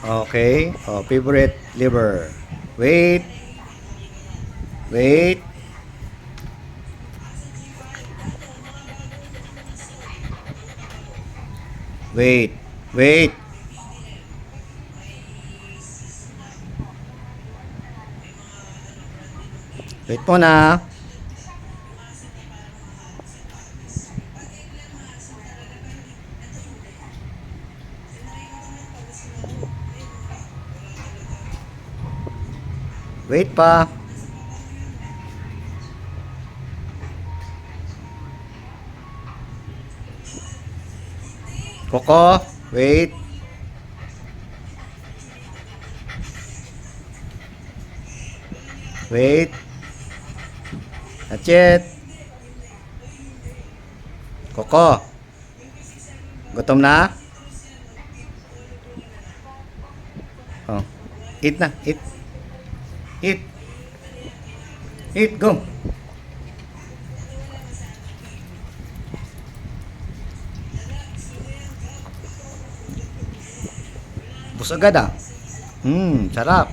Okay. Oh, favorite liver. Wait. Wait. Wait. Wait. Wait po na. Wait pa. Coco. Wait. Wait. That's it. Coco. Gutom na? Oh. Eat na. Eat. Eat. Eat. Go. Bus agad ah. Sarap.